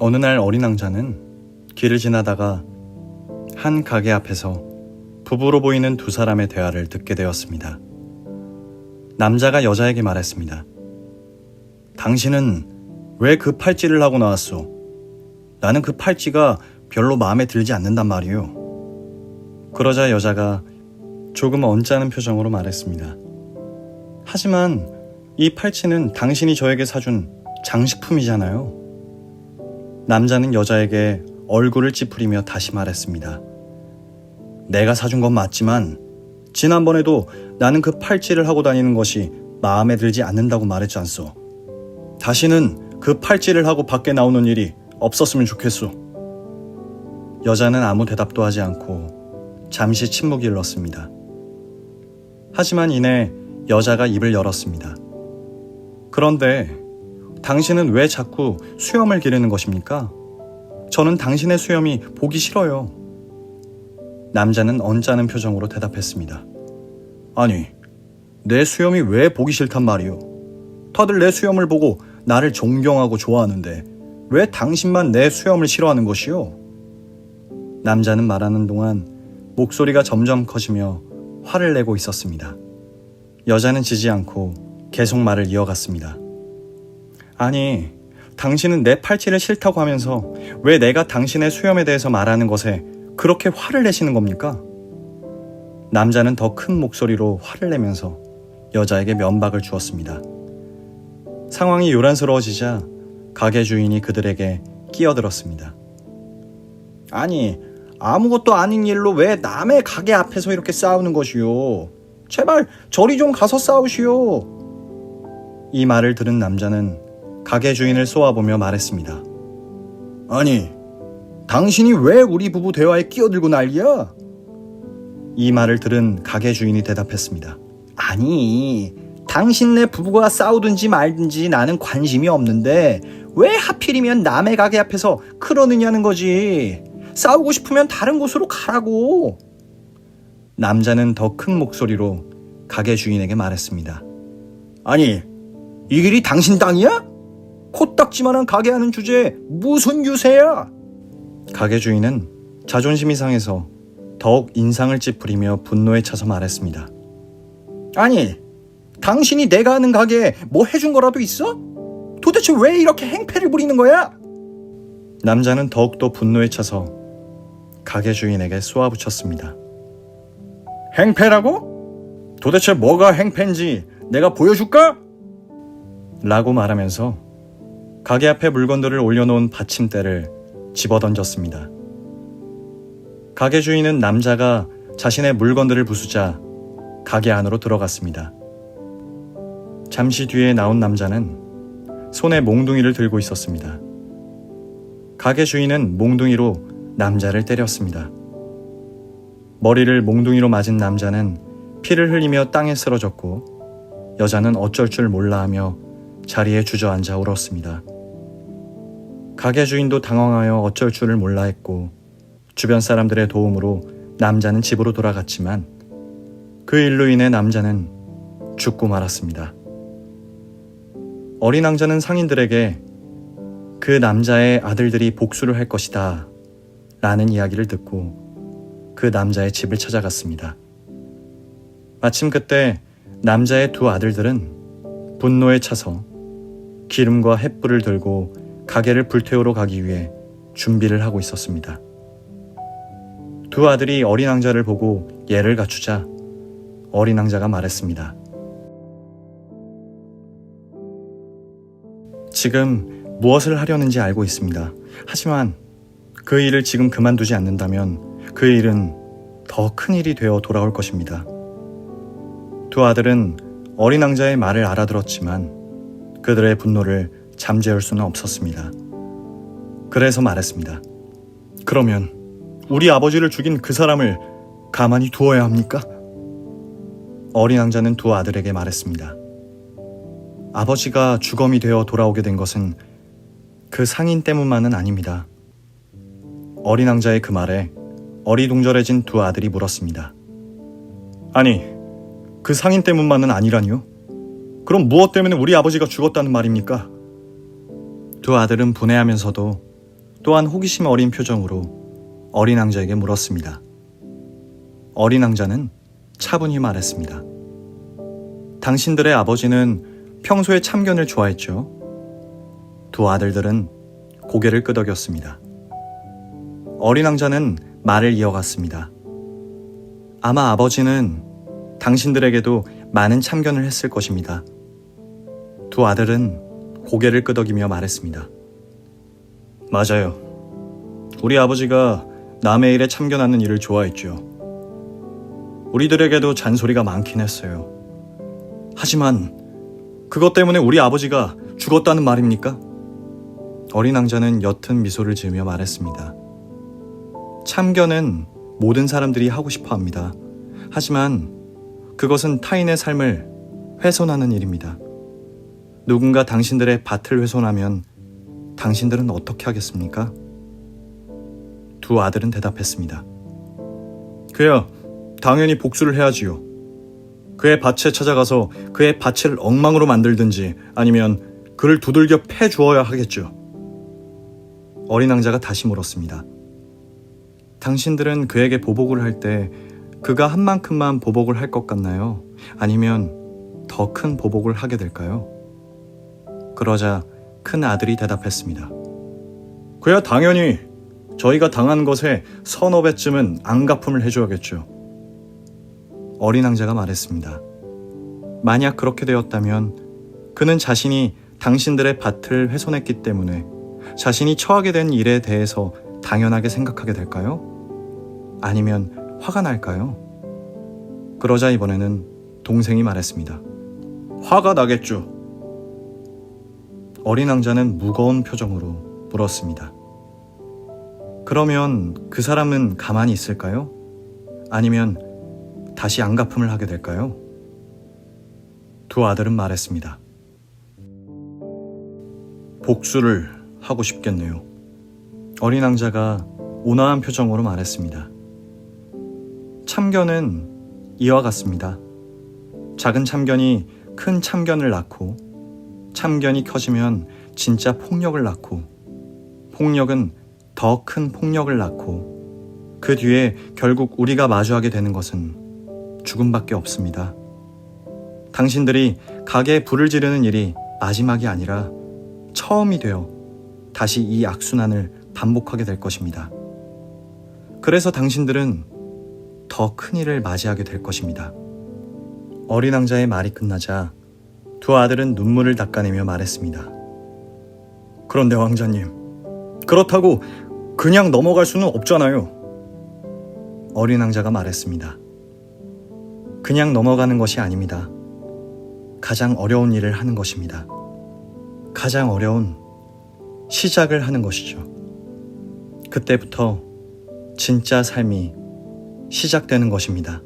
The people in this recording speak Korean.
어느 날 어린 왕자는 길을 지나다가 한 가게 앞에서 부부로 보이는 두 사람의 대화를 듣게 되었습니다. 남자가 여자에게 말했습니다. 당신은 왜 그 팔찌를 하고 나왔소? 나는 그 팔찌가 별로 마음에 들지 않는단 말이오. 그러자 여자가 조금 언짢은 표정으로 말했습니다. 하지만 이 팔찌는 당신이 저에게 사준 장식품이잖아요. 남자는 여자에게 얼굴을 찌푸리며 다시 말했습니다. 내가 사준 건 맞지만 지난번에도 나는 그 팔찌를 하고 다니는 것이 마음에 들지 않는다고 말했지 않소. 다시는 그 팔찌를 하고 밖에 나오는 일이 없었으면 좋겠소. 여자는 아무 대답도 하지 않고 잠시 침묵이 흘렀습니다. 하지만 이내 여자가 입을 열었습니다. 그런데 당신은 왜 자꾸 수염을 기르는 것입니까? 저는 당신의 수염이 보기 싫어요. 남자는 언짢은 표정으로 대답했습니다. 아니, 내 수염이 왜 보기 싫단 말이오? 다들 내 수염을 보고 나를 존경하고 좋아하는데 왜 당신만 내 수염을 싫어하는 것이오? 남자는 말하는 동안 목소리가 점점 커지며 화를 내고 있었습니다. 여자는 지지 않고 계속 말을 이어갔습니다. 아니, 당신은 내 팔찌를 싫다고 하면서 왜 내가 당신의 수염에 대해서 말하는 것에 그렇게 화를 내시는 겁니까? 남자는 더 큰 목소리로 화를 내면서 여자에게 면박을 주었습니다. 상황이 요란스러워지자 가게 주인이 그들에게 끼어들었습니다. 아니, 아무것도 아닌 일로 왜 남의 가게 앞에서 이렇게 싸우는 것이오? 제발 저리 좀 가서 싸우시오. 이 말을 들은 남자는 가게 주인을 쏘아보며 말했습니다. 아니, 당신이 왜 우리 부부 대화에 끼어들고 난리야? 이 말을 들은 가게 주인이 대답했습니다. 아니, 당신네 부부가 싸우든지 말든지 나는 관심이 없는데 왜 하필이면 남의 가게 앞에서 그러느냐는 거지. 싸우고 싶으면 다른 곳으로 가라고. 남자는 더 큰 목소리로 가게 주인에게 말했습니다. 아니, 이 길이 당신 땅이야? 코딱지만한 가게 하는 주제에 무슨 유세야? 가게 주인은 자존심이 상해서 더욱 인상을 찌푸리며 분노에 차서 말했습니다. 아니, 당신이 내가 하는 가게에 뭐 해준 거라도 있어? 도대체 왜 이렇게 행패를 부리는 거야? 남자는 더욱더 분노에 차서 가게 주인에게 쏘아붙였습니다. 행패라고? 도대체 뭐가 행패인지 내가 보여줄까? 라고 말하면서 가게 앞에 물건들을 올려놓은 받침대를 집어던졌습니다. 가게 주인은 남자가 자신의 물건들을 부수자 가게 안으로 들어갔습니다. 잠시 뒤에 나온 남자는 손에 몽둥이를 들고 있었습니다. 가게 주인은 몽둥이로 남자를 때렸습니다. 머리를 몽둥이로 맞은 남자는 피를 흘리며 땅에 쓰러졌고 여자는 어쩔 줄 몰라 하며 자리에 주저앉아 울었습니다. 가게 주인도 당황하여 어쩔 줄을 몰라 했고 주변 사람들의 도움으로 남자는 집으로 돌아갔지만 그 일로 인해 남자는 죽고 말았습니다. 어린 왕자는 상인들에게 그 남자의 아들들이 복수를 할 것이다 라는 이야기를 듣고 그 남자의 집을 찾아갔습니다. 마침 그때 남자의 두 아들들은 분노에 차서 기름과 횃불을 들고 가게를 불태우러 가기 위해 준비를 하고 있었습니다. 두 아들이 어린 왕자를 보고 예를 갖추자 어린 왕자가 말했습니다. 지금 무엇을 하려는지 알고 있습니다. 하지만 그 일을 지금 그만두지 않는다면 그 일은 더 큰 일이 되어 돌아올 것입니다. 두 아들은 어린 왕자의 말을 알아들었지만 그들의 분노를 잠재울 수는 없었습니다. 그래서 말했습니다. 그러면 우리 아버지를 죽인 그 사람을 가만히 두어야 합니까? 어린 왕자는 두 아들에게 말했습니다. 아버지가 주검이 되어 돌아오게 된 것은 그 상인 때문만은 아닙니다. 어린 왕자의 그 말에 어리둥절해진 두 아들이 물었습니다. 아니, 그 상인 때문만은 아니라니요? 그럼 무엇 때문에 우리 아버지가 죽었다는 말입니까? 두 아들은 분해하면서도 또한 호기심 어린 표정으로 어린 왕자에게 물었습니다. 어린 왕자는 차분히 말했습니다. 당신들의 아버지는 평소에 참견을 좋아했죠. 두 아들들은 고개를 끄덕였습니다. 어린 왕자는 말을 이어갔습니다. 아마 아버지는 당신들에게도 많은 참견을 했을 것입니다. 두 아들은 고개를 끄덕이며 말했습니다. 맞아요. 우리 아버지가 남의 일에 참견하는 일을 좋아했죠. 우리들에게도 잔소리가 많긴 했어요. 하지만 그것 때문에 우리 아버지가 죽었다는 말입니까? 어린 왕자는 옅은 미소를 지으며 말했습니다. 참견은 모든 사람들이 하고 싶어 합니다. 하지만 그것은 타인의 삶을 훼손하는 일입니다. 누군가 당신들의 밭을 훼손하면 당신들은 어떻게 하겠습니까? 두 아들은 대답했습니다. 그야 당연히 복수를 해야지요. 그의 밭에 찾아가서 그의 밭을 엉망으로 만들든지 아니면 그를 두들겨 패 주어야 하겠죠. 어린 왕자가 다시 물었습니다. 당신들은 그에게 보복을 할 때 그가 한 만큼만 보복을 할 것 같나요? 아니면 더 큰 보복을 하게 될까요? 그러자 큰 아들이 대답했습니다. 그야 당연히 저희가 당한 것에 서너 배쯤은 안갚음을 해줘야겠죠. 어린 왕자가 말했습니다. 만약 그렇게 되었다면 그는 자신이 당신들의 밭을 훼손했기 때문에 자신이 처하게 된 일에 대해서 당연하게 생각하게 될까요? 아니면 화가 날까요? 그러자 이번에는 동생이 말했습니다. 화가 나겠죠. 어린 왕자는 무거운 표정으로 물었습니다. 그러면 그 사람은 가만히 있을까요? 아니면 다시 안갚음을 하게 될까요? 두 아들은 말했습니다. 복수를 하고 싶겠네요. 어린 왕자가 온화한 표정으로 말했습니다. 참견은 이와 같습니다. 작은 참견이 큰 참견을 낳고 참견이 커지면 진짜 폭력을 낳고 폭력은 더 큰 폭력을 낳고 그 뒤에 결국 우리가 마주하게 되는 것은 죽음밖에 없습니다. 당신들이 가게에 불을 지르는 일이 마지막이 아니라 처음이 되어 다시 이 악순환을 반복하게 될 것입니다. 그래서 당신들은 더 큰 일을 맞이하게 될 것입니다. 어린 왕자의 말이 끝나자 두 아들은 눈물을 닦아내며 말했습니다. 그런데 왕자님, 그렇다고 그냥 넘어갈 수는 없잖아요. 어린 왕자가 말했습니다. 그냥 넘어가는 것이 아닙니다. 가장 어려운 일을 하는 것입니다. 가장 어려운 시작을 하는 것이죠. 그때부터 진짜 삶이 시작되는 것입니다.